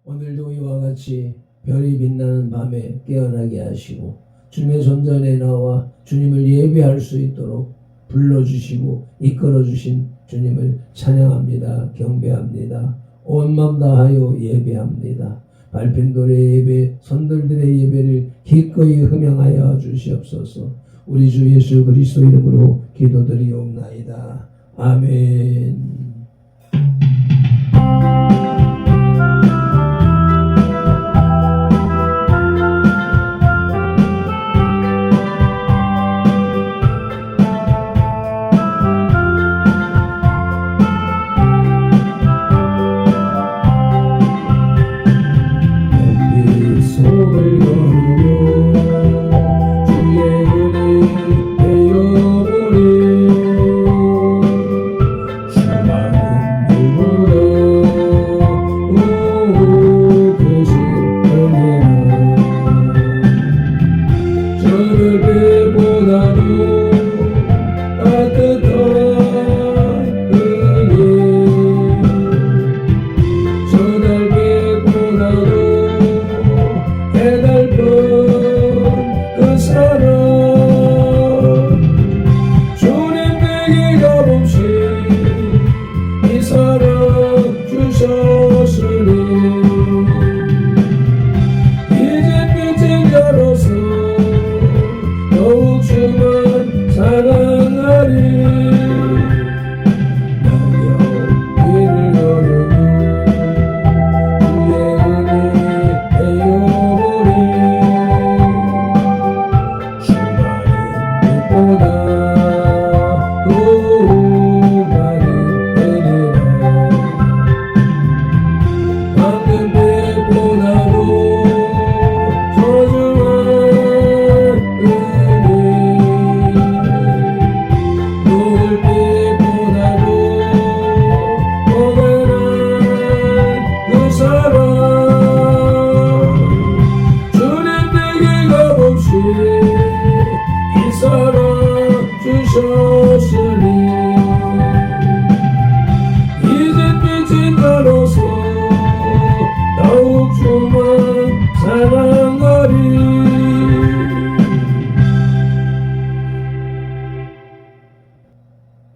오늘도 이와 같이 별이 빛나는 밤에 깨어나게 하시고 주님의 손전에 나와 주님을 예배할 수 있도록 불러주시고 이끌어주신 주님을 찬양합니다. 경배합니다. 온 마음 다하여 예배합니다. 밟힌 돌의 예배, 선들들의 예배를 기꺼이 흠양하여 주시옵소서. 우리 주 예수 그리스도 이름으로 기도드리옵나이다. 아멘.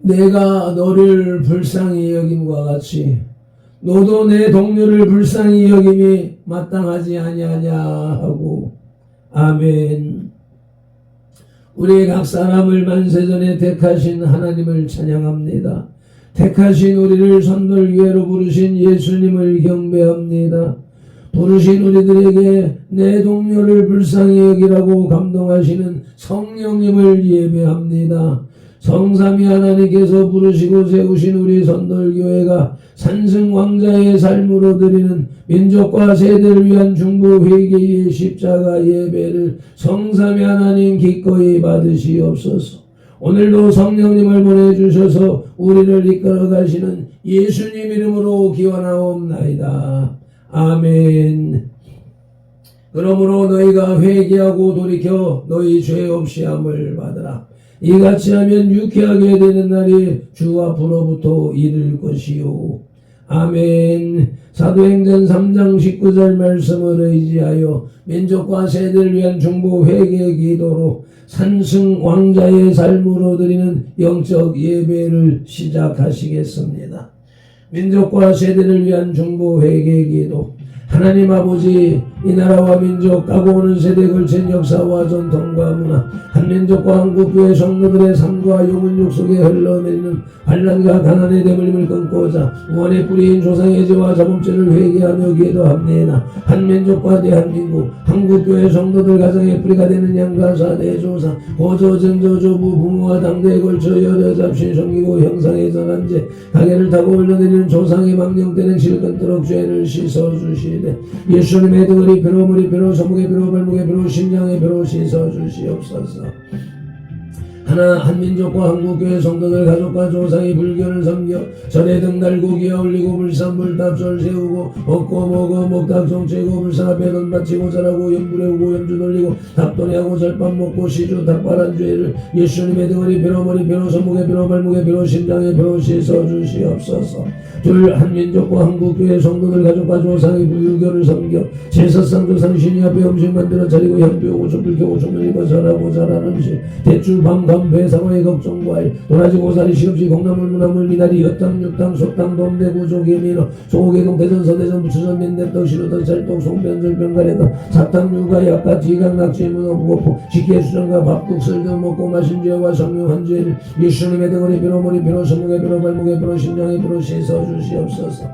내가 너를 불쌍히 여김과 같이 너도 내 동료를 불쌍히 여김이 마땅하지 아니하냐 하고. 아멘. 우리 각 사람을 만세전에 택하신 하나님을 찬양합니다. 택하신 우리를 선돌교회로 부르신 예수님을 경배합니다. 부르신 우리들에게 내 동료를 불쌍히 여기라고 감동하시는 성령님을 예배합니다. 성삼위 하나님께서 부르시고 세우신 우리 선돌교회가 산승왕자의 삶으로 드리는 민족과 세대를 위한 중보 회개의 십자가 예배를 성삼위 하나님 기꺼이 받으시옵소서. 오늘도 성령님을 보내주셔서 우리를 이끌어 가시는 예수님 이름으로 기원하옵나이다. 아멘. 그러므로 너희가 회개하고 돌이켜 너희 죄 없이 함을 받으라. 이같이 하면 유쾌하게 되는 날이 주 앞으로부터 이를 것이요. 아멘. 사도행전 3장 19절 말씀을 의지하여 민족과 세대를 위한 중보 회개 기도로 산승 왕자의 삶으로 드리는 영적 예배를 시작하시겠습니다. 민족과 세대를 위한 중보 회개 기도. 하나님 아버지, 이 나라와 민족 가고 오는 세대에 걸친 역사와 전통과 문화, 한민족과 한국교회 성도들의 삶과 영혼 육속에 흘러내리는 환난과 가난의 대물림을 끊고자 원의 뿌리인 조상의 죄와 자범죄를 회개하며 기도합니다. 한민족과 대한민국, 한국교회 성도들 가정의 뿌리가 되는 양가사 대조사, 고조, 전조조부, 부모와 당대에 걸쳐 여러 잡신 섬기고 형상의 전한제, 가게를 타고 흘러내리는 조상의 망령되는 실끝도록 죄를 씻어주시되 예수님의 덩어리 피로 머리 피로 손목의 피로 발목의 피로 심장의 피로 씻어주시옵소서. 하나 한민족과 한국교회 성도들 가족과 조상이 불교를 섬겨 절에 등달고 기어 올리고 불산불답설 세우고 먹고 먹어 목탁 정치고 불산 앞에 돈 바치고 절하고 연불해오고 연주 돌리고 답도리하고 절밥 먹고 시주 닭발한 죄를 예수님의 등허리 비로 머리 비로 손목에 비로 발목에 비로 심장에 비로 씻어 주시옵소서. 둘 한민족과 한국교회 성도들 가족과 조상이 불교를 섬겨 제사상 조상 신이 앞에 음식 만들어 차리고 향비오고 촛불 켜고 총명이고 절하고 잘하는 음식 대출 밤감 배상화의 걱정과일 도라지 고사리 시금치 콩나물 무나물 미나리 엿당 육당 속당 돔대구 조개민어 소고개동 대전 서대전 부추전 민대떡 시루떡 찰떡 송변절 병가래떡 사탕 육아 약가 지각 낙지 문어 무거포 식혜 수정과 밥국 설교 먹고 마신 죄와 성묘한 죄를 예수님의 등허리 비로 머리 비로 손목에 비로 발목에 비로 심장에 비로 씻어 주시옵소서.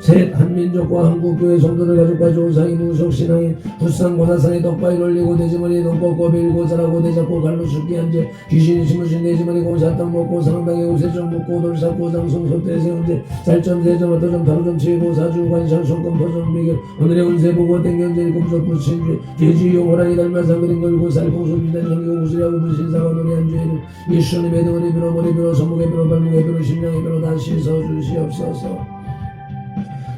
셋 한민족과 한국교회 성도들 가족과 조상이 무속신앙인 부산 고사산에 덕바위 올리고 돼지머리에 돈 꺾고 빌고 자라고 대잡고 갈로 죽기한 죄 귀신이 심으신 돼지머리 고사탕 먹고 사랑당에 우세점 묻고 돌사고 장송 소태 세운제 짤점 세점 어떠점 다루점 치고 사주 관상 손금 도점 비결 오늘의 운세 보고 땡견제 금속 붙인 죄 죄지용 호랑이 닮아상 그린 걸고 살콩수 비단 성교 구슬하고 불신사와 노래한 죄를 예수님의 등허리 비로 머리 비로 손목에 비로 발목에 비로 심장에 비로 다시 서주시옵소서.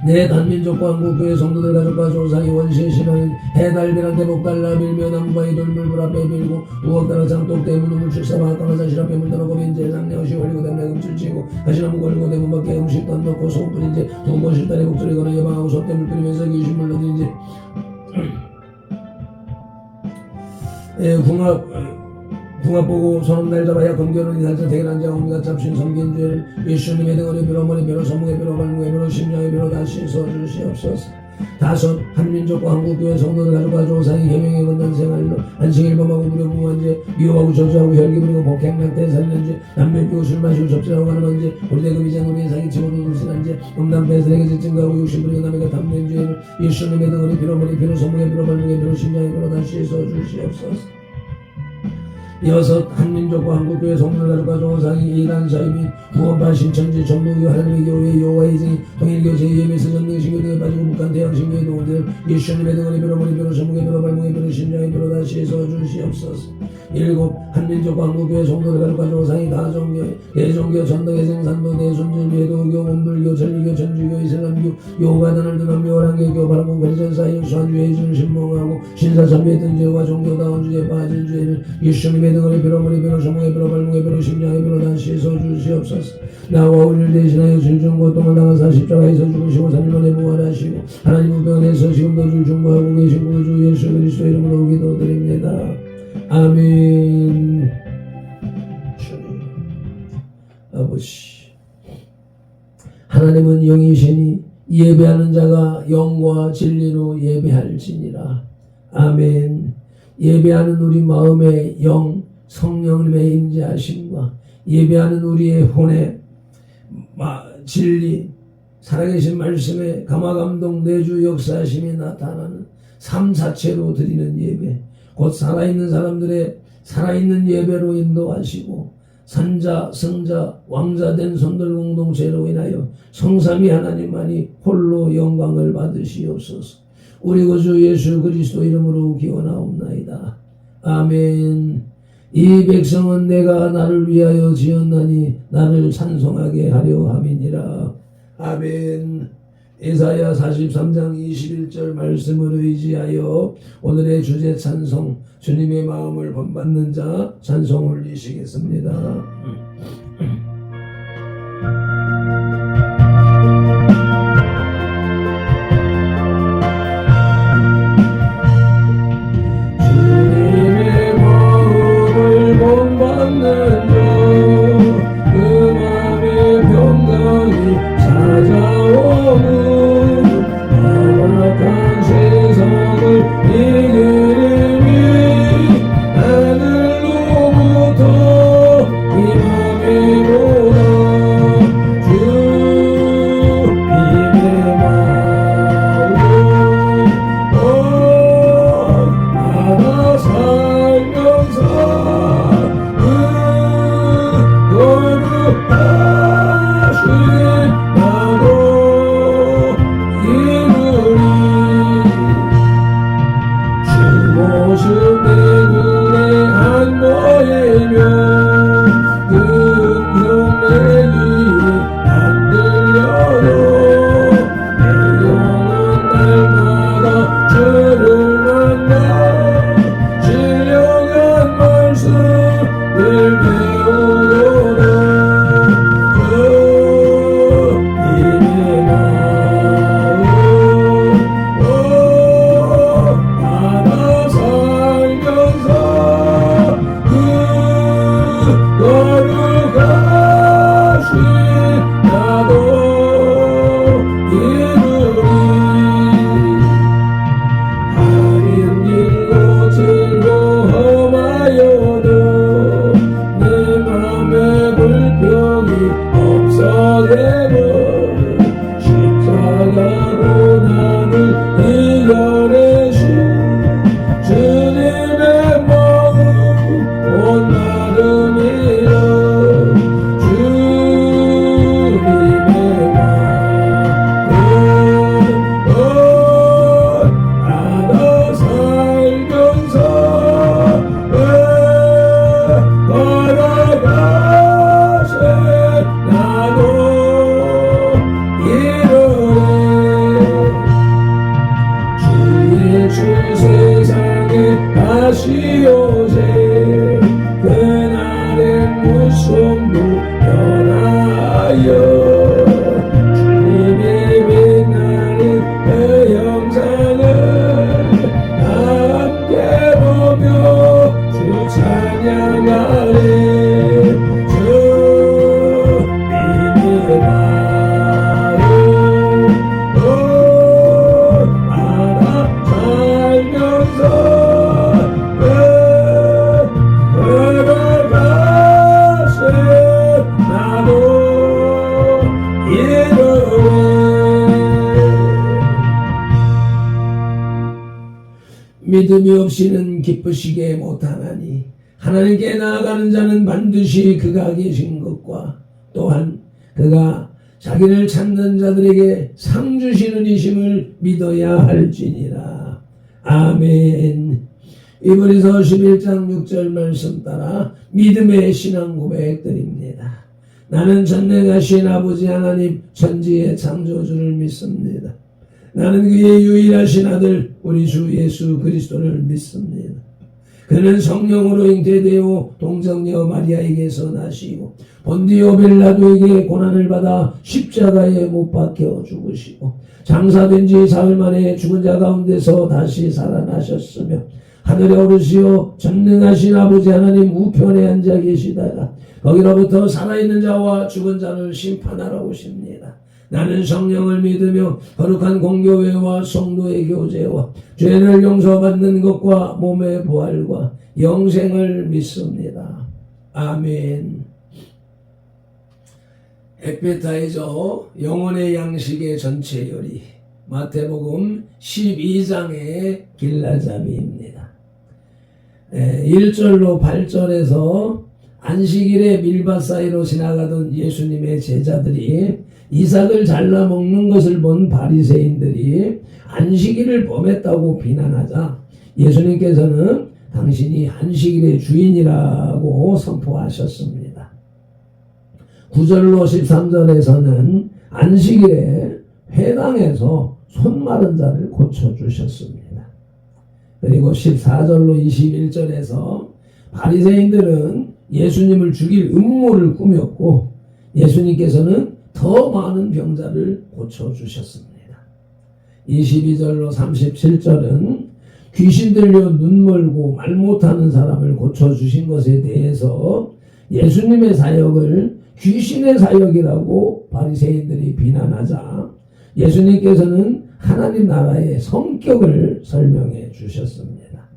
내 단민족과 한국교회 성도들 가족과 조상이 원신신앙인 해달비란테 복달라 빌며 나무바위 돌물불 앞에 빌고 우억따라 장독 대문 우물 축사바 까마자실 앞에 물 떠놓고 빈제 장려시 올리고 담배 금출치고 가시나무 걸리고 대문 밖에 음식도 안 넣고 소금 뿌린제 동거 실달에 목소리 걸어 예방하고 솥대물 뿌리면서 귀신물 넣든지 궁합 보고 손은 날 잡아야 검결은 이날자 대결한자 온갖 잡신 섬긴 죄를 예수님의 등허리 비로 머리 비로 손목에 비로 발목에 비로 심장에 비로 다시 서주시옵소서. 다섯 한민족과 한국교회 성도들 가족과 조상이 계명에 건단 생활로 안식일 범하고 무료무한죄 미워하고 저주하고 혈기 부리고 복행락대 살면죄 남편 피고 술 마시고 접질하고 가는 죄 우리대금이자 우리의 사기치고도 불신한죄 음담배 세력에 증가하고 욕심 부리고 남에게 탐낸 죄를 예수님의 등허리 비로 머리 비로 손목에 비로 발목에 비로 심장에 비로 다시 서주시옵소서. 여섯 한민족과 한국교회 성도들 가족과 조상이 이란 사이민 구원파 신천지 전부교 하나님의 교회 여호와의 증인 통일교 제2예배서 전능신교 등에 빠지고 북한 대양신교의 동원들 예수님의 등허리 비로 머리 비로 손목에 비로 발목에 비로 심장에 비로 다시 서주시옵소서. 일곱 한민족과 한국교회 성도들 가족과 조상이 다종교 대종교 전덕의 생산도 대순전 외도교 원불교 천리교 천주교 이슬람교 여호와 단을 등한 묘랑교교 바라본 관전사역 수한주의 준 신봉하고 신사참배했던 죄와 종교다운 주에 빠진 죄를 예수님의 등허리 비로 머리 비로 손목에 비로 발목에 비로 심장에 비로 다시 서주시옵소서. 나와 우리를 대신하여 질중 고통을 당하사 십자가에서 죽으시고 3일 만에 부활하시고 하나님 우편에서 지금도 줄 중보하고 계신 구주 예수 그리스도 이름으로 기도드립니다. 아멘. 주님 아버지 하나님은 영이시니 예배하는 자가 영과 진리로 예배할지니라. 아멘. 예배하는 우리 마음의 영 성령님의 임재하심과 예배하는 우리의 혼의 진리 살아계신 말씀에 감화감동 내주 역사하심이 나타나는 삶 자체로 드리는 예배 곧 살아있는 사람들의 살아있는 예배로 인도하시고 산자, 성자, 왕자된 손들 공동체로 인하여 성삼위 하나님만이 홀로 영광을 받으시옵소서. 우리 구주 예수 그리스도 이름으로 기원하옵나이다. 아멘. 이 백성은 내가 나를 위하여 지었나니 나를 찬송하게 하려 함이니라. 아멘. 에사야 43장 21절 말씀을 의지하여 오늘의 주제 찬송 주님의 마음을 본받는 자 찬송 올리시겠습니다. 주님의 마음을 본받는 자 그 마음의 평강이 찾아오는 악한 세상을 이기리니 하늘로부터 이 하시오세. 그날의 무성도 변하여 주님의 빛나는 그 영상을 함께 보며 주 찬양하리. 주 믿음의 마음 알아 살면서 그를 가세 나도 이루리. 믿음이 없이는 기쁘시게 못하나니 하나님께 나아가는 자는 반드시 그가 계신 것과 또한 그가 자기를 찾는 자들에게 상 주시는 이심을 믿어야 할지니라. 아멘. 이브리서 11장 6절 말씀 따라 믿음의 신앙 고백 드립니다. 나는 전능하신 아버지 하나님 천지의 창조주를 믿습니다. 나는 그의 유일하신 아들 우리 주 예수 그리스도를 믿습니다. 그는 성령으로 잉태되어 동정녀 마리아에게서 나시고 본디오 빌라도에게 고난을 받아 십자가에 못 박혀 죽으시고 장사된 지 사흘 만에 죽은 자 가운데서 다시 살아나셨으며 하늘에 오르시어 전능하신 아버지 하나님 우편에 앉아 계시다가 거기로부터 살아있는 자와 죽은 자를 심판하러 오십니다. 나는 성령을 믿으며 거룩한 공교회와 성도의 교제와 죄를 용서받는 것과 몸의 부활과 영생을 믿습니다. 아멘. 에피타이저 영혼의 양식의 전체 요리 마태복음 12장의 길라잡이입니다. 1절로 8절에서 안식일에 밀밭 사이로 지나가던 예수님의 제자들이 이삭을 잘라 먹는 것을 본 바리새인들이 안식일을 범했다고 비난하자 예수님께서는 당신이 안식일의 주인이라고 선포하셨습니다. 9절로 13절에서는 안식일에 회당에서 손 마른 자를 고쳐주셨습니다. 그리고 14절로 21절에서 바리새인들은 예수님을 죽일 음모를 꾸몄고 예수님께서는 더 많은 병자를 고쳐주셨습니다. 22절로 37절은 귀신 들려 눈 멀고 말 못하는 사람을 고쳐주신 것에 대해서 예수님의 사역을 귀신의 사역이라고 바리새인들이 비난하자 예수님께서는 하나님 나라의 성격을 설명해 주셨습니다.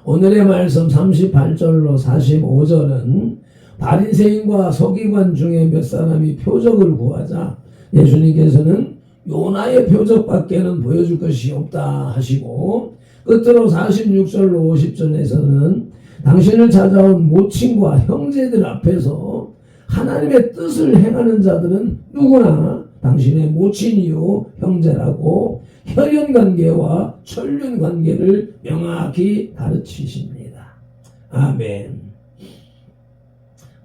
오늘의 말씀 38절로 45절은 바리새인과 서기관 중에 몇 사람이 표적을 구하자 예수님께서는 요나의 표적밖에는 보여줄 것이 없다 하시고 끝으로 46절로 50절에서는 당신을 찾아온 모친과 형제들 앞에서 하나님의 뜻을 행하는 자들은 누구나 당신의 모친이요 형제라고 혈연관계와 천륜관계를 명확히 가르치십니다. 아멘.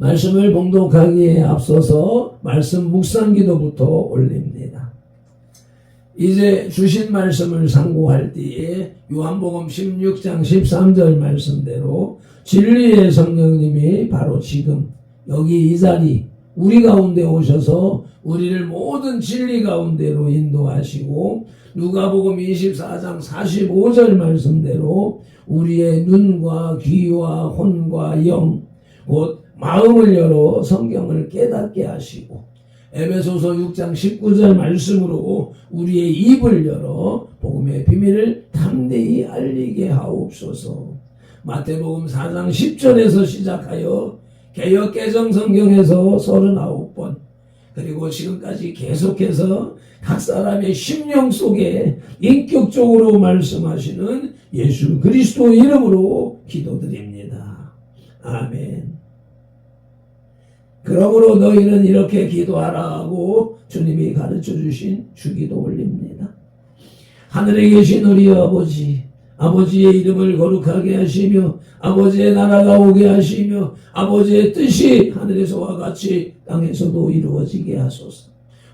말씀을 봉독하기에 앞서서 말씀 묵상기도부터 올립니다. 이제 주신 말씀을 상고할 때에 요한복음 16장 13절 말씀대로 진리의 성령님이 바로 지금 여기 이 자리 우리 가운데 오셔서 우리를 모든 진리 가운데로 인도하시고 누가복음 24장 45절 말씀대로 우리의 눈과 귀와 혼과 영 곧 마음을 열어 성경을 깨닫게 하시고 에베소서 6장 19절 말씀으로 우리의 입을 열어 복음의 비밀을 담대히 알리게 하옵소서. 마태복음 4장 10절에서 시작하여 개역개정 성경에서 39번 그리고 지금까지 계속해서 각 사람의 심령 속에 인격적으로 말씀하시는 예수 그리스도 이름으로 기도드립니다. 아멘. 그러므로 너희는 이렇게 기도하라고 주님이 가르쳐 주신 주기도 올립니다. 하늘에 계신 우리 아버지, 아버지의 이름을 거룩하게 하시며 아버지의 나라가 오게 하시며 아버지의 뜻이 하늘에서와 같이 땅에서도 이루어지게 하소서.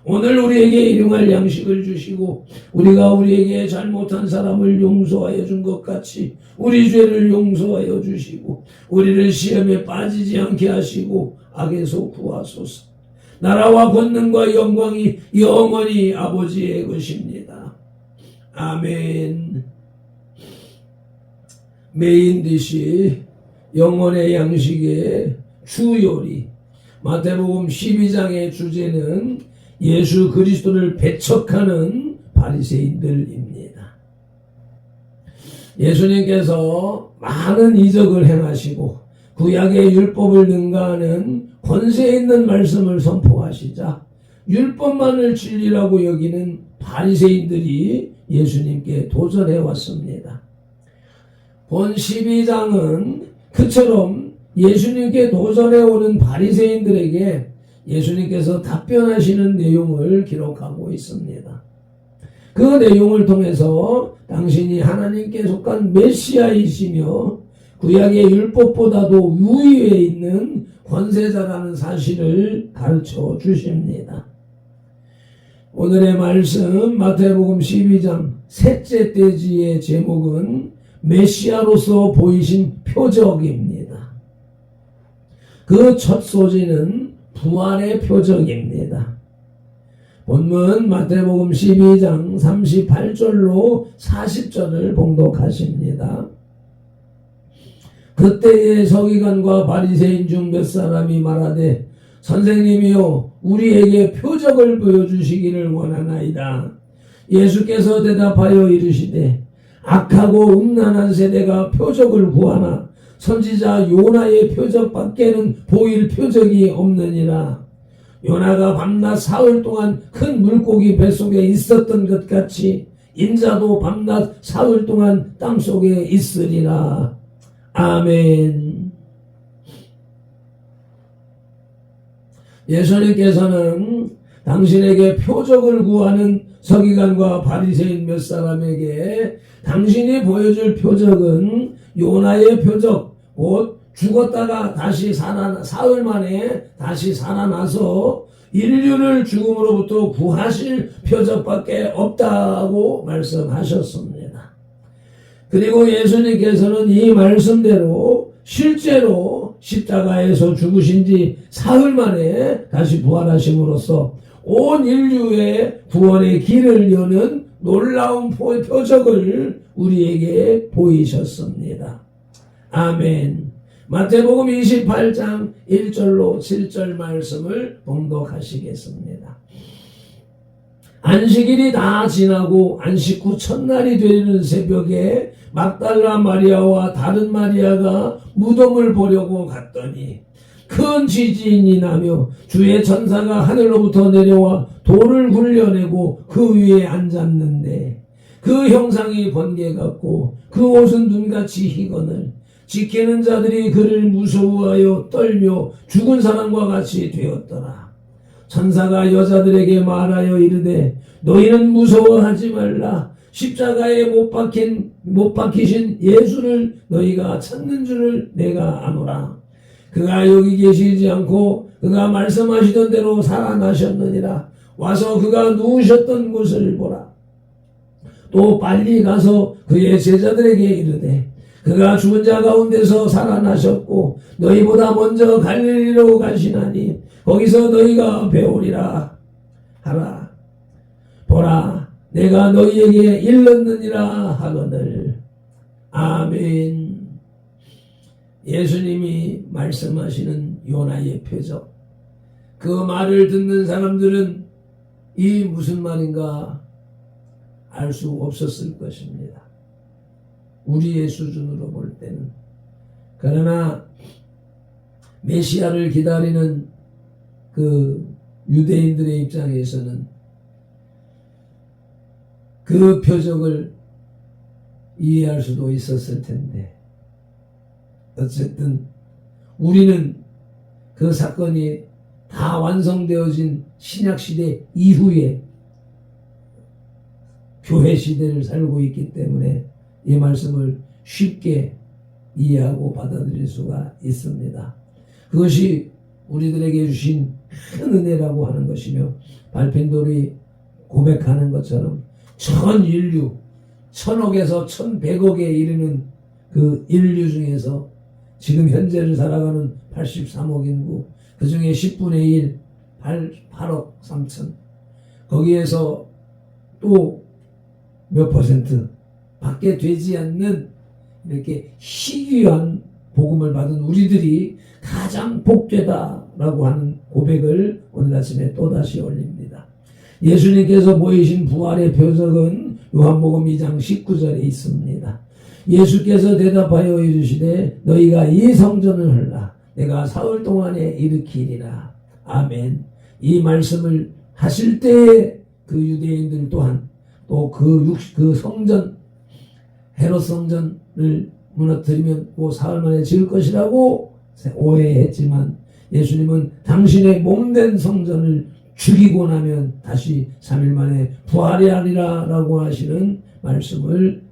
오늘 우리에게 일용할 양식을 주시고 우리가 우리에게 잘못한 사람을 용서하여 준 것 같이 우리 죄를 용서하여 주시고 우리를 시험에 빠지지 않게 하시고 악에서 구하소서. 나라와 권능과 영광이 영원히 아버지의 것입니다. 아멘. 메인 디시 영혼의 양식의 주요리 마태복음 12장의 주제는 예수 그리스도를 배척하는 바리새인들입니다. 예수님께서 많은 이적을 행하시고 구약의 율법을 능가하는 권세 있는 말씀을 선포하시자 율법만을 진리라고 여기는 바리새인들이 예수님께 도전해 왔습니다. 본 12장은 그처럼 예수님께 도전해 오는 바리새인들에게 예수님께서 답변하시는 내용을 기록하고 있습니다. 그 내용을 통해서 당신이 하나님께 속한 메시아이시며 구약의 율법보다도 유위에 있는 권세자라는 사실을 가르쳐 주십니다. 오늘의 말씀 마태복음 12장 셋째 떼지의 제목은 메시아로서 보이신 표적입니다. 그 첫 소지는 부활의 표적입니다. 본문 마태복음 12장 38절로 40절을 봉독하십니다. 그때의 서기관과 바리새인 중 몇 사람이 말하되 선생님이요 우리에게 표적을 보여주시기를 원하나이다. 예수께서 대답하여 이르시되 악하고 음란한 세대가 표적을 구하나 선지자 요나의 표적밖에는 보일 표적이 없느니라. 요나가 밤낮 사흘 동안 큰 물고기 뱃속에 있었던 것 같이 인자도 밤낮 사흘 동안 땅속에 있으리라. 아멘. 예수님께서는 당신에게 표적을 구하는 서기관과 바리새인 몇 사람에게 당신이 보여줄 표적은 요나의 표적, 곧 죽었다가 다시 사흘 만에 다시 살아나서 인류를 죽음으로부터 구하실 표적밖에 없다고 말씀하셨습니다. 그리고 예수님께서는 이 말씀대로 실제로 십자가에서 죽으신 지 사흘 만에 다시 부활하심으로써 온 인류의 구원의 길을 여는 놀라운 표적을 우리에게 보이셨습니다. 아멘. 마태복음 28장 1절로 7절 말씀을 봉독하시겠습니다. 안식일이 다 지나고 안식 후 첫날이 되는 새벽에 막달라 마리아와 다른 마리아가 무덤을 보려고 갔더니 큰 지진이 나며 주의 천사가 하늘로부터 내려와 돌을 굴려내고 그 위에 앉았는데 그 형상이 번개 같고 그 옷은 눈같이 희거늘 지키는 자들이 그를 무서워하여 떨며 죽은 사람과 같이 되었더라. 천사가 여자들에게 말하여 이르되 너희는 무서워하지 말라. 십자가에 못 박히신 예수를 너희가 찾는 줄을 내가 아노라. 그가 여기 계시지 않고 그가 말씀하시던 대로 살아나셨느니라. 와서 그가 누우셨던 곳을 보라. 또 빨리 가서 그의 제자들에게 이르되 그가 죽은 자 가운데서 살아나셨고 너희보다 먼저 갈릴리로 가시나니 거기서 너희가 배우리라 하라. 보라 내가 너희에게 일렀느니라 하거늘. 아멘. 예수님이 말씀하시는 요나의 표적, 그 말을 듣는 사람들은 이 무슨 말인가 알 수 없었을 것입니다. 우리의 수준으로 볼 때는. 그러나 메시아를 기다리는 그 유대인들의 입장에서는 그 표적을 이해할 수도 있었을 텐데 어쨌든 우리는 그 사건이 다 완성되어진 신약시대 이후에 교회 시대를 살고 있기 때문에 이 말씀을 쉽게 이해하고 받아들일 수가 있습니다. 그것이 우리들에게 주신 큰 은혜라고 하는 것이며 발핀돌이 고백하는 것처럼 전 인류 1000억에서 1100억에 이르는 그 인류 중에서 지금 현재를 살아가는 83억 인구 그 중에 10분의 1 8억 3천 거기에서 또 몇 퍼센트 밖에 되지 않는 이렇게 희귀한 복음을 받은 우리들이 가장 복되다라고 하는 고백을 오늘 아침에 또다시 올립니다. 예수님께서 보이신 부활의 표적은 요한복음 2장 19절에 있습니다. 예수께서 대답하여 이르시되 너희가 이 성전을 헐라 내가 사흘 동안에 일으키리라. 아멘. 이 말씀을 하실 때에 그 유대인들 또한 또 그 성전 헤롯 성전을 무너뜨리면 그 사흘 만에 지을 것이라고 오해했지만 예수님은 당신의 몸된 성전을 죽이고 나면 다시 3일 만에 부활하리라 라고 하시는 말씀을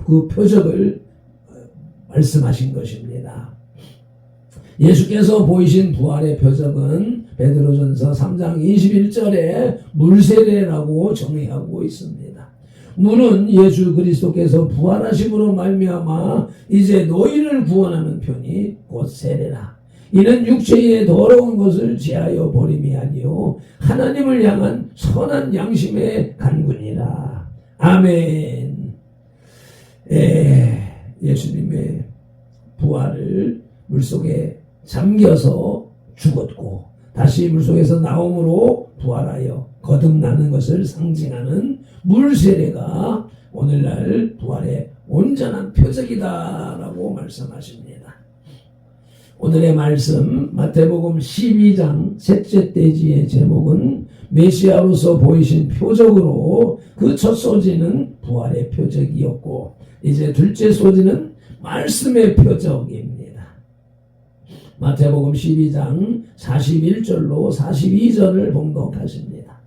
그 표적을 말씀하신 것입니다. 예수께서 보이신 부활의 표적은 베드로전서 3장 21절에 물세례라고 정의하고 있습니다. 물은 예수 그리스도께서 부활하심으로 말미암아 이제 너희를 구원하는 편이 곧 세례라. 이는 육체의 더러운 것을 제하여 버림이 아니요 하나님을 향한 선한 양심의 간군이라. 아멘. 예수님의 부활을 물속에 잠겨서 죽었고 다시 물속에서 나옴으로 부활하여 거듭나는 것을 상징하는 물세례가 오늘날 부활의 온전한 표적이다라고 말씀하십니다. 오늘의 말씀 마태복음 12장 셋째 떼지의 제목은 메시아로서 보이신 표적으로 그 첫 소지는 부활의 표적이었고 이제 둘째 소지는 말씀의 표적입니다. 마태복음 12장 41절로 42절을 봉독하십니다.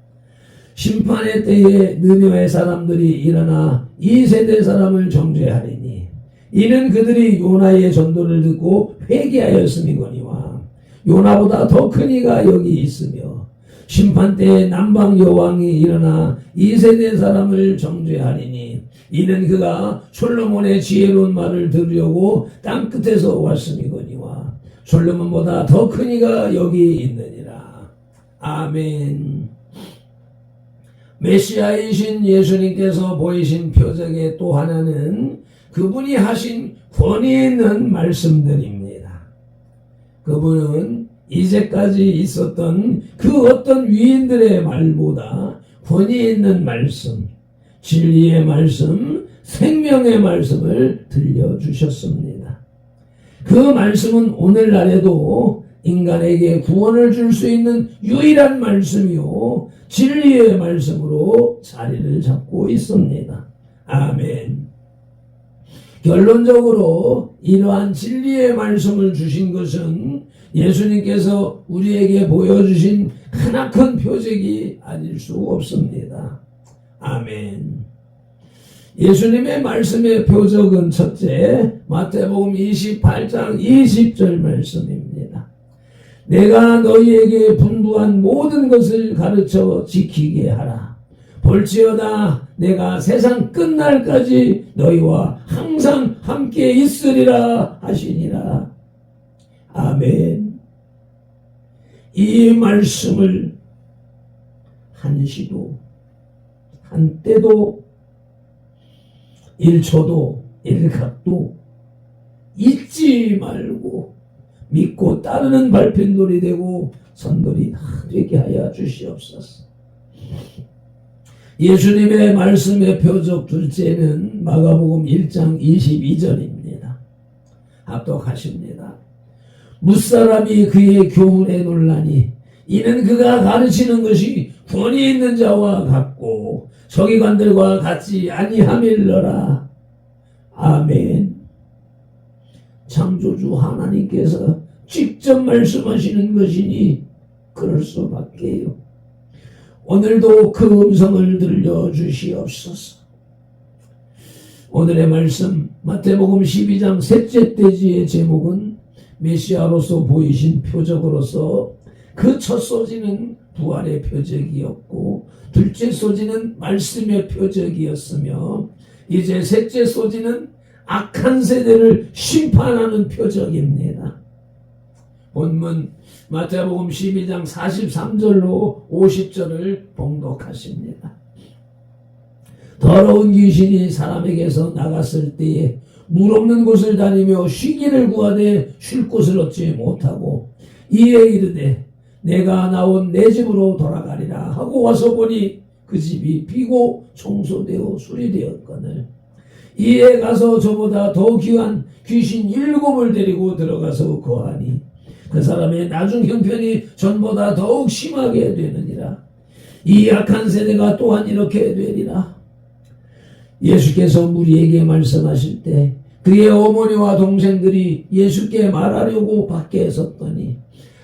심판의 때에 느느웨 사람들이 일어나 이 세대 사람을 정죄하리니 이는 그들이 요나의 전도를 듣고 회개하였음이거니와 요나보다 더 큰 이가 여기 있으며 심판 때에 남방 여왕이 일어나 이 세대 사람을 정죄하리니 이는 그가 솔로몬의 지혜로운 말을 들으려고 땅끝에서 왔음이거니와 솔로몬보다 더 큰 이가 여기 있느니라. 아멘. 메시아이신 예수님께서 보이신 표적의 또 하나는 그분이 하신 권위 있는 말씀들입니다. 그분은 이제까지 있었던 그 어떤 위인들의 말보다 권위 있는 말씀, 진리의 말씀, 생명의 말씀을 들려주셨습니다. 그 말씀은 오늘날에도 인간에게 구원을 줄 수 있는 유일한 말씀이요 진리의 말씀으로 자리를 잡고 있습니다. 아멘. 결론적으로 이러한 진리의 말씀을 주신 것은 예수님께서 우리에게 보여주신 크나큰 표적이 아닐 수 없습니다. 아멘. 예수님의 말씀의 표적은 첫째 마태복음 28장 20절 말씀입니다. 내가 너희에게 분부한 모든 것을 가르쳐 지키게 하라. 볼지어다 내가 세상 끝날까지 너희와 항상 함께 있으리라 하시니라. 아멘. 이 말씀을 한시도 한때도 1초도 1각도 잊지 말고 믿고 따르는 발편돌이 되고 선돌이 다 되게 하여 주시옵소서. 예수님의 말씀의 표적 둘째는 마가복음 1장 22절입니다. 합독하십니다. 무사람이 그의 교훈에 놀라니 이는 그가 가르치는 것이 권위 있는 자와 같고 서기관들과 같지 아니함일러라. 아멘. 창조주 하나님께서 직접 말씀하시는 것이니 그럴 수밖에요. 오늘도 그 음성을 들려주시옵소서. 오늘의 말씀 마태복음 12장 셋째 떼지의 제목은 메시아로서 보이신 표적으로서 그 첫 소지는 부활의 표적이었고 둘째 소지는 말씀의 표적이었으며 이제 셋째 소지는 악한 세대를 심판하는 표적입니다. 본문 마태복음 12장 43절로 50절을 봉독하십니다. 더러운 귀신이 사람에게서 나갔을 때에 물 없는 곳을 다니며 쉬기를 구하되 쉴 곳을 얻지 못하고 이에 이르되 내가 나온 내 집으로 돌아가리라 하고 와서 보니 그 집이 비고 청소되어 수리되었거늘 이에 가서 저보다 더 귀한 귀신 7을 데리고 들어가서 거하니 그 사람의 나중 형편이 전보다 더욱 심하게 되느니라. 이 악한 세대가 또한 이렇게 되리라. 예수께서 무리에게 말씀하실 때 그의 어머니와 동생들이 예수께 말하려고 밖에 섰더니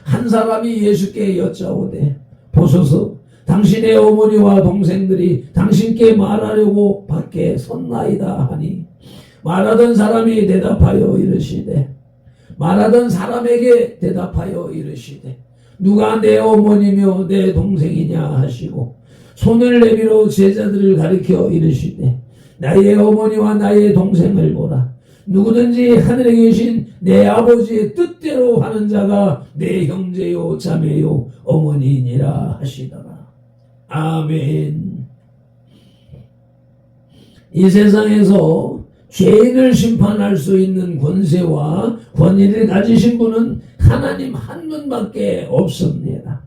한 사람이 예수께 여짜오되 보소서 당신의 어머니와 동생들이 당신께 말하려고 밖에 섰나이다 하니 말하던 사람이 대답하여 이르시되 말하던 사람에게 대답하여 이르시되 누가 내 어머니며 내 동생이냐 하시고 손을 내밀어 제자들을 가리켜 이르시되 나의 어머니와 나의 동생을 보라. 누구든지 하늘에 계신 내 아버지의 뜻대로 하는 자가 내 형제요 자매요 어머니니라 하시더라. 아멘. 이 세상에서 죄인을 심판할 수 있는 권세와 권위를 가지신 분은 하나님 한 분밖에 없습니다.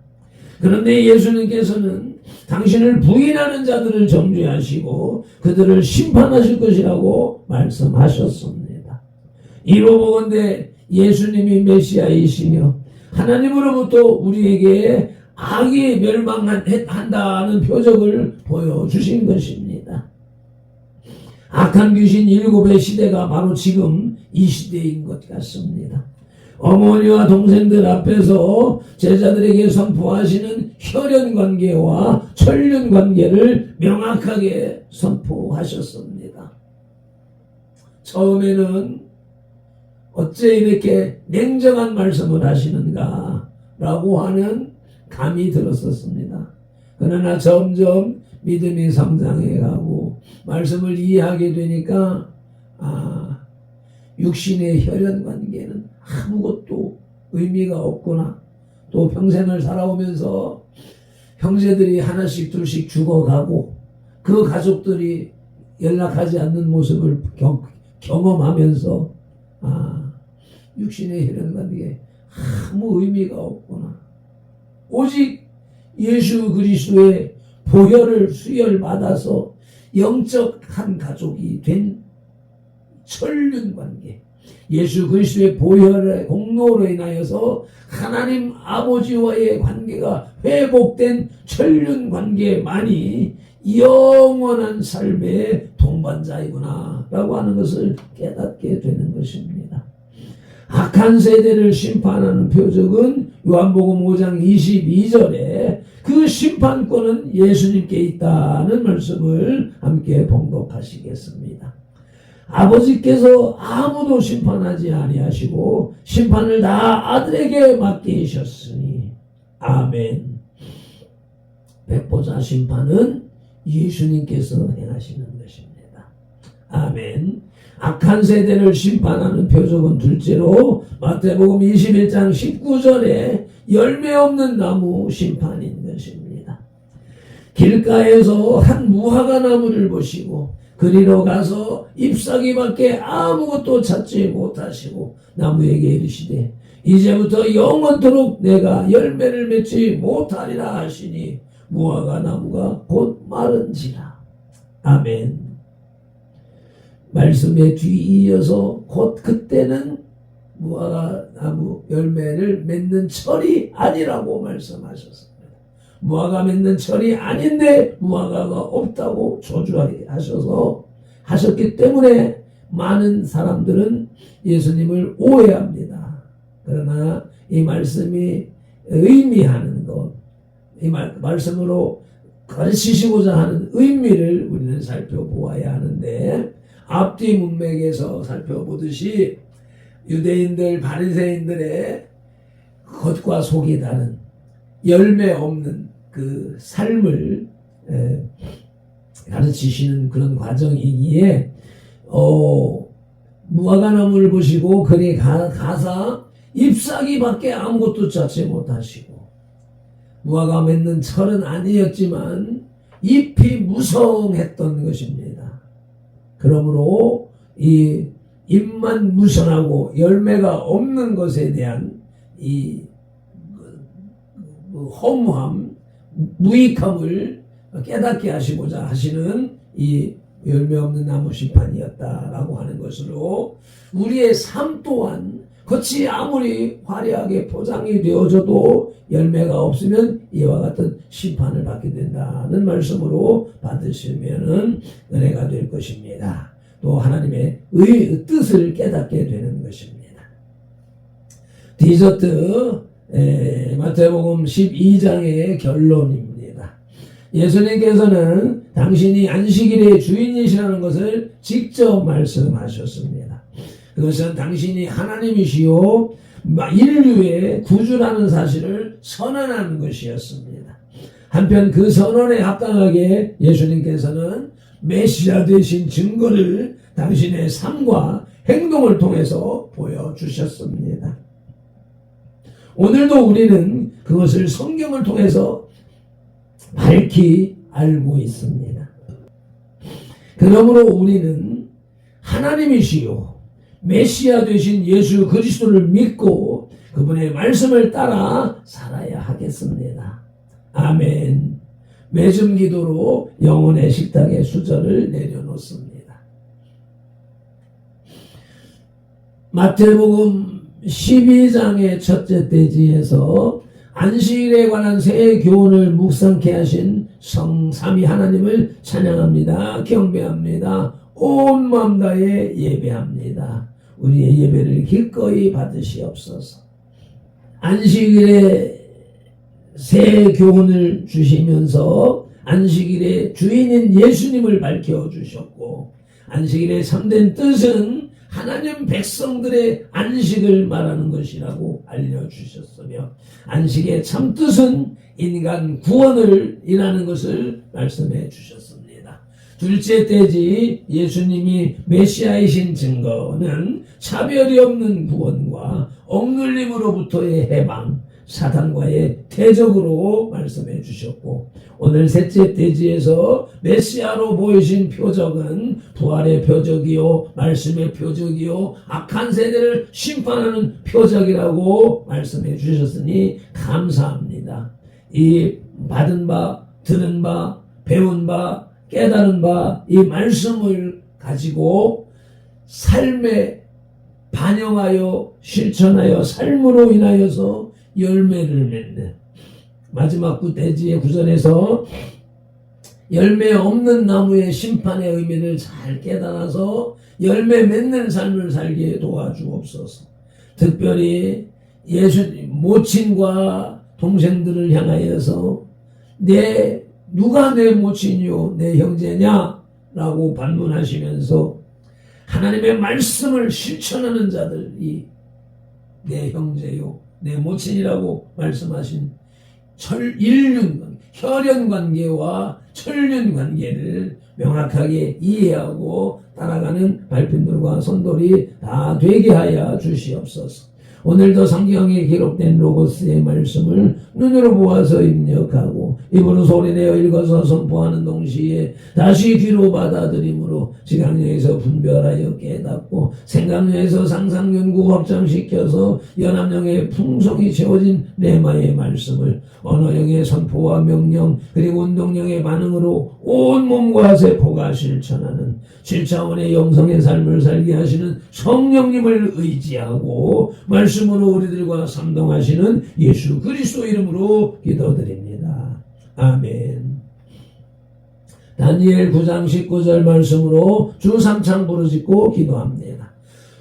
그런데 예수님께서는 당신을 부인하는 자들을 정죄하시고 그들을 심판하실 것이라고 말씀하셨습니다. 이로보건대 예수님이 메시아이시며 하나님으로부터 우리에게 악이 멸망한다는 표적을 보여주신 것입니다. 악한 귀신 7의 시대가 바로 지금 이 시대인 것 같습니다. 어머니와 동생들 앞에서 제자들에게 선포하시는 혈연관계와 천륜관계를 명확하게 선포하셨습니다. 처음에는 어째 이렇게 냉정한 말씀을 하시는가 라고 하는 감이 들었었습니다. 그러나 점점 믿음이 성장해가고 말씀을 이해하게 되니까 육신의 혈연관계는 아무것도 의미가 없구나. 또 평생을 살아오면서 형제들이 하나씩 둘씩 죽어가고 그 가족들이 연락하지 않는 모습을 경험하면서 육신의 혈연관계에 아무 의미가 없구나. 오직 예수 그리스도의 보혈을 수혈받아서 영적 한 가족이 된 천륜관계, 예수 그리스도의 보혈의 공로로 인하여서 하나님 아버지와의 관계가 회복된 천륜관계만이 영원한 삶의 동반자이구나 라고 하는 것을 깨닫게 되는 것입니다. 악한 세대를 심판하는 표적은 요한복음 5장 22절에 그 심판권은 예수님께 있다는 말씀을 함께 봉독하시겠습니다. 아버지께서 아무도 심판하지 아니하시고 심판을 다 아들에게 맡기셨으니 아멘. 백보자 심판은 예수님께서 행하시는 것입니다. 아멘. 악한 세대를 심판하는 표적은 둘째로 마태복음 21장 19절에 열매 없는 나무 심판인 것입니다. 길가에서 한 무화과 나무를 보시고 그리로 가서 잎사귀밖에 아무것도 찾지 못하시고 나무에게 이르시되 이제부터 영원토록 내가 열매를 맺지 못하리라 하시니 무화과 나무가 곧 마른지라. 아멘. 말씀에 뒤이어서 곧 그때는 무화과 나무 열매를 맺는 철이 아니라고 말씀하셨습니다. 무화과 맺는 철이 아닌데 무화과가 없다고 저주하셔서 하셨기 때문에 많은 사람들은 예수님을 오해합니다. 그러나 이 말씀이 의미하는 것, 이 말씀으로 가르치시고자 하는 의미를 우리는 살펴보아야 하는데 앞뒤 문맥에서 살펴보듯이 유대인들 바리새인들의 겉과 속이 다른 열매 없는 그 삶을 가르치시는 그런 과정이기에 무화과나무를 보시고 그리 가사 잎사귀밖에 아무것도 찾지 못하시고 무화과 맺는 철은 아니었지만 잎이 무성했던 것입니다. 그러므로 이 잎만 무성하고 열매가 없는 것에 대한 이 허무함, 무익함을 깨닫게 하시고자 하시는 이 열매 없는 나무 심판이었다라고 하는 것으로 우리의 삶 또한 겉이 아무리 화려하게 포장이 되어져도 열매가 없으면 이와 같은 심판을 받게 된다는 말씀으로 받으시면은 은혜가 될 것입니다. 또 하나님의 뜻을 깨닫게 되는 것입니다. 디저트 마태복음 12장의 결론입니다. 예수님께서는 당신이 안식일의 주인이시라는 것을 직접 말씀하셨습니다. 그것은 당신이 하나님이시요 인류의 구주라는 사실을 선언하는 것이었습니다. 한편 그 선언에 합당하게 예수님께서는 메시아 되신 증거를 당신의 삶과 행동을 통해서 보여주셨습니다. 오늘도 우리는 그것을 성경을 통해서 밝히 알고 있습니다. 그러므로 우리는 하나님이시요 메시아 되신 예수 그리스도를 믿고 그분의 말씀을 따라 살아야 하겠습니다. 아멘. 맺음 기도로 영혼의 식탁에 수저를 내려놓습니다. 마태복음 12장의 첫째 대지에서 안식일에 관한 새 교훈을 묵상케 하신 성삼위 하나님을 찬양합니다. 경배합니다. 온 마음 다해 예배합니다. 우리의 예배를 기꺼이 받으시옵소서. 안식일에 새 교훈을 주시면서 안식일의 주인인 예수님을 밝혀주셨고 안식일의 참된 뜻은 하나님 백성들의 안식을 말하는 것이라고 알려주셨으며 안식의 참뜻은 인간 구원을 이라는 것을 말씀해 주셨습니다. 둘째 대지 예수님이 메시아이신 증거는 차별이 없는 구원과 억눌림으로부터의 해방, 사탄과의 대적으로 말씀해 주셨고 오늘 셋째 대지에서 메시아로 보이신 표적은 부활의 표적이요 말씀의 표적이요 악한 세대를 심판하는 표적이라고 말씀해 주셨으니 감사합니다. 이 받은 바, 들은 바, 배운 바, 깨달은 바 이 말씀을 가지고 삶에 반영하여 실천하여 삶으로 인하여서 열매를 맺는 마지막 대지의 구절에서 열매 없는 나무의 심판의 의미를 잘 깨달아서 열매 맺는 삶을 살게 도와주옵소서. 특별히 예수님 모친과 동생들을 향하여서 누가 내 모친이요 내 형제냐 라고 반문하시면서 하나님의 말씀을 실천하는 자들이 내 형제요 내 모친이라고 말씀하신 혈연관계와 천륜관계를 명확하게 이해하고 따라가는 발핀들과 손돌이 다 되게 하여 주시옵소서. 오늘도 성경에 기록된 로고스의 말씀을 눈으로 보아서 입력하고 입으로 소리내어 읽어서 선포하는 동시에 다시 귀로 받아들임으로 지각령에서 분별하여 깨닫고 생각령에서 상상연구 확장시켜서 연합령의 풍성이 채워진 레마의 말씀을 언어령의 선포와 명령 그리고 운동령의 반응으로 온 몸과 세포가 실천하는 7차원의 영성의 삶을 살게 하시는 성령님을 의지하고 말씀으로 우리들과 삼동하시는 예수 그리스도 이름으로 기도드립니다. 아멘. 다니엘 9장 19절 말씀으로 주 3창 부르짖고 기도합니다.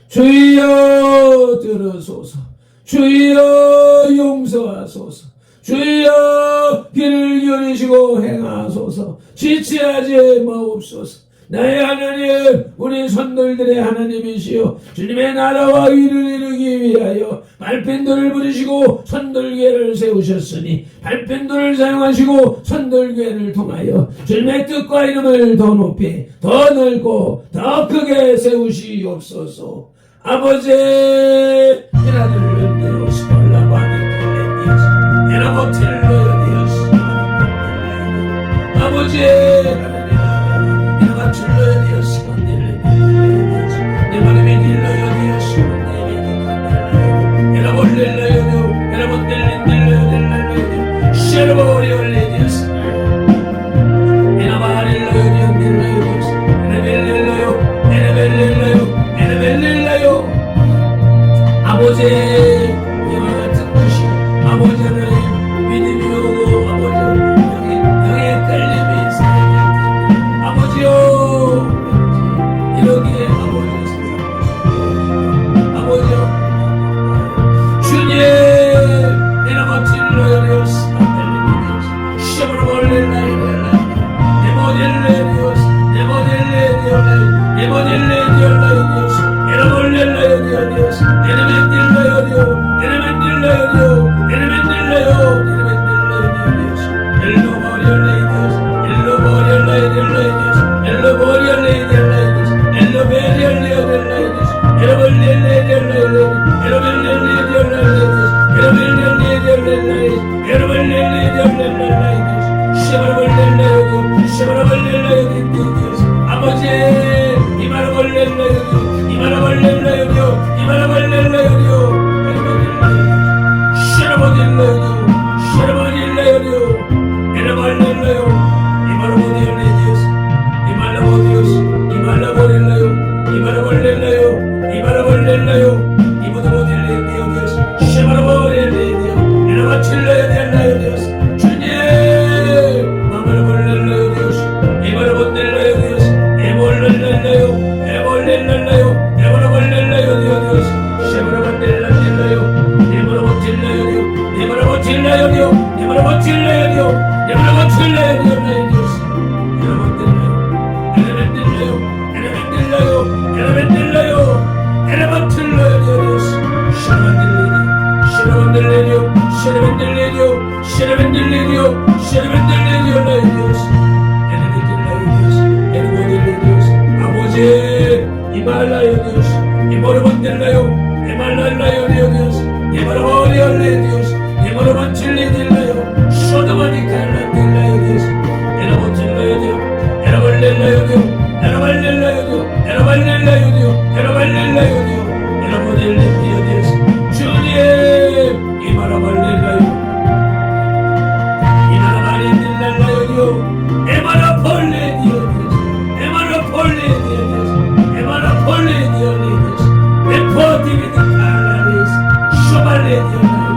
주여 들으소서. 주여 용서하소서. 주여 길을 열리시고 행하소서. 지체하지 마옵소서. 나의 하나님, 우리 선돌들의 하나님이시여, 주님의 나라와 의를 이루기 위하여 발펜도를 부르시고 선돌교회를 세우셨으니 발펜도를 사용하시고 선돌교회를 통하여 주님의 뜻과 이름을 더 높이 더 넓고 더 크게 세우시옵소서. 아버지, 이라를 되어서 올라가니 에라모텔로 되어서 아버지, 이라가 줄로 되어서 내 마음에 딜러요 되어서 에라볼렐러요 에라볼렐렐러요 셔러버리 올레디어스 에라바렐러요 딜러요 에라벨렐러요 에라벨렐러요 에라벨렐러요 아버지, 이와 같은 것이 아버지 하나님 믿음이 오고 아버지 영의 깔림이 있습니다. 아버지요, 이러기에 아버지요 주님 내가 멋진 로열이었어 셔버벌레라이라 내 모델레디오스 내 모델레디오스 내 모델레디오스 에라벌렐라이디오스 에레멘딜라이디오 에레멘딜라이디오 에레멘딜라이오 에레멘딜라이디오스 엘로버리얼레이디오스 엘로버리얼레이디오스 엘로버리얼레이디오스 엘로베리얼레이디오스 에라벌렐레디오스 아버지, 이마라벌렐라요 이마라벌렐라요 이마라벌렐라요 셔라버딜라요 셔라버딜라요 에라벌렐라요 이마라버딜레디오스 이말라버디오스 이말라버릴라요 이마라벌렐라요 이마라벌렐라요 이보다버딜레디오스 셔라버릴레디오 에라바칠라요 델라요 디오스 주님 마마라벌렐라요 디오스 이마라버딜라요 디오스 에몰렐라요 에몰렐라요 에몰렐라요 디오스 셔라버딜라요 에몰렐라요 에몰렐라요 에몰렐라요 에몰렐라요 디오스 에레멘딜라요 에레멘딜라요 에레멘딜라요 에레멘딜라요 디오스 셔라버딜레디오 셔라버딜레디오 셔라버딜레디오 셔라버딜레디오 라이디오스 에레멘딜라요 에레멘딜레디오스 아버지 이말라요 디오스 이모르본딜라요 에말랄라요 디오스 이모르보리올레디오스 이모르본칠리딜라요 쇼다마니칼란딜라요 디오스 에라본칠라요 디오 에라벌렐라요 디오 에라벌렐라요 디오 에라벌렐라요 디오 에라벌렐라요 디오 에라보딜레디오 디오스 주님 이마라벌렐라요 이마라바린딜라요 디오 에마라폴레디오 디오스 에마라폴레디오 디오스 에마라폴레디오 디오스 에포디비디 칼라리스 쇼발레디오라요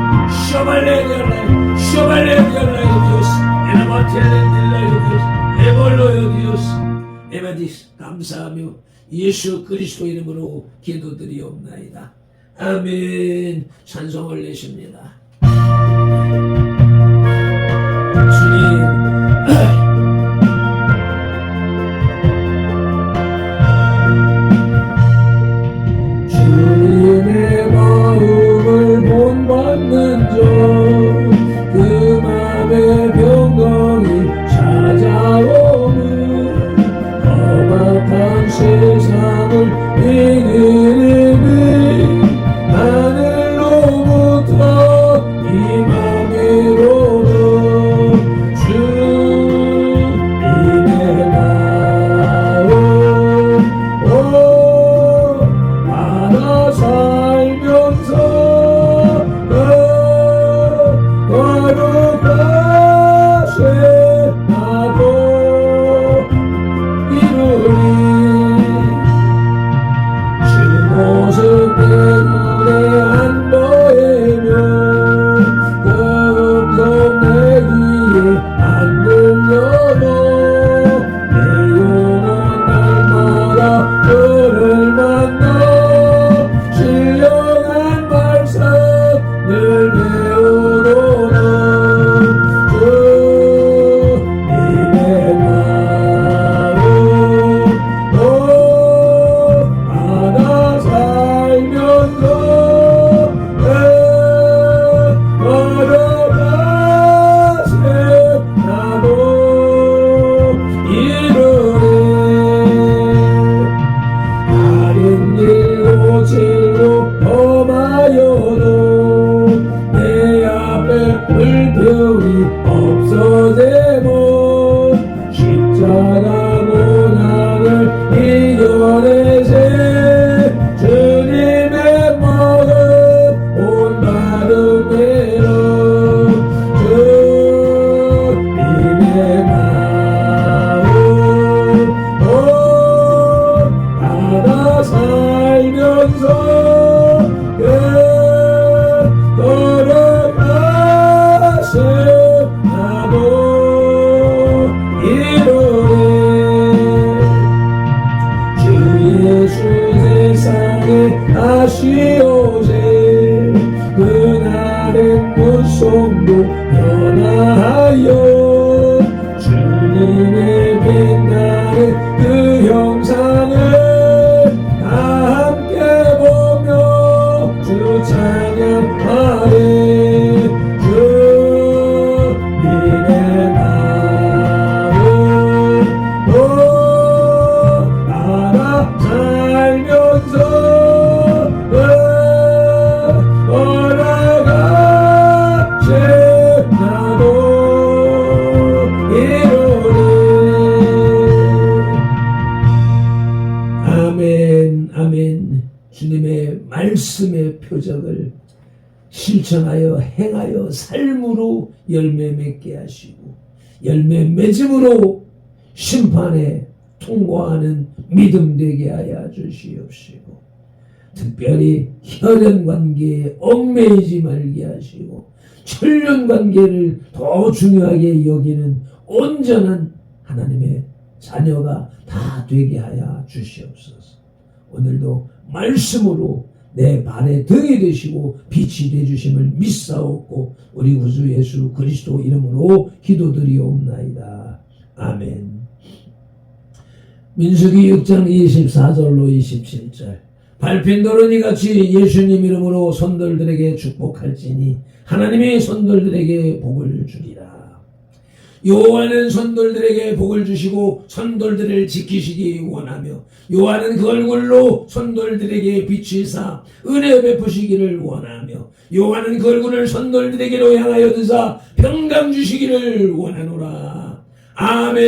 쇼발레디오라요 쇼발레디오라요 디오스 에라바텔레딜라요 디오스 에볼로요 디오스 에바디스 감사하며 예수 그리스도 이름으로 기도드리옵나이다. 아멘. 찬송을 내십니다. 주님 주님의 마음을 본받는 자그 맘에 평강이 찾아오는 험악한 세상을 이기는 하늘로부터 이 맘에 구원의 새 주님의 모든 온 바름대로 주님의 마음 받아 살면서 걸어가세 나도 이루네 주 예수 세상에 다시 오세 그날은 무송도 변화하여 주님의 빛나는 그 형상을 다 함께 보며 주 찬양하네 주님의 마음 알아 살면서 걸어가세 나도 이루네 아멘 아멘 주님의 말씀의 표적을 실천하여 행하여 삶으로 열매 맺게 하시고 열매 맺음으로 심판에 통과하는 믿음 되게 하여 주시옵시고 특별히 혈연관계에 얽매이지 말게 하시고 천륜관계를 더 중요하게 여기는 온전한 하나님의 자녀가 다 되게 하여 주시옵소서. 오늘도 말씀으로 내 발의 등이 되시고 빛이 되주심을 믿사옵고 우리 구주 예수 그리스도 이름으로 기도드리옵나이다. 아멘. 민수기 6장 24절로 27절 밟힌 도르니 같이 예수님 이름으로 손들들에게 축복할지니 하나님이 손들들에게 복을 주리라. 여호와는 손돌들에게 복을 주시고 손돌들을 지키시기 원하며 여호와는 그 얼굴로 손돌들에게 비추사 은혜 베푸시기를 원하며 여호와는 그 얼굴을 손돌들에게로 향하여 드사 평강 주시기를 원하노라. 아멘.